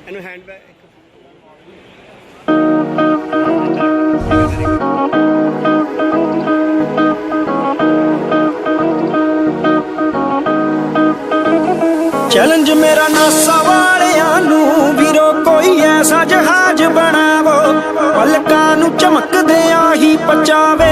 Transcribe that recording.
ਇਹਨੂੰ hand bag challenge मेरा NASA वालियां नू वीरो कोई ऐसा जहाज बनावो पलकां नू चमकदे आही पचावे।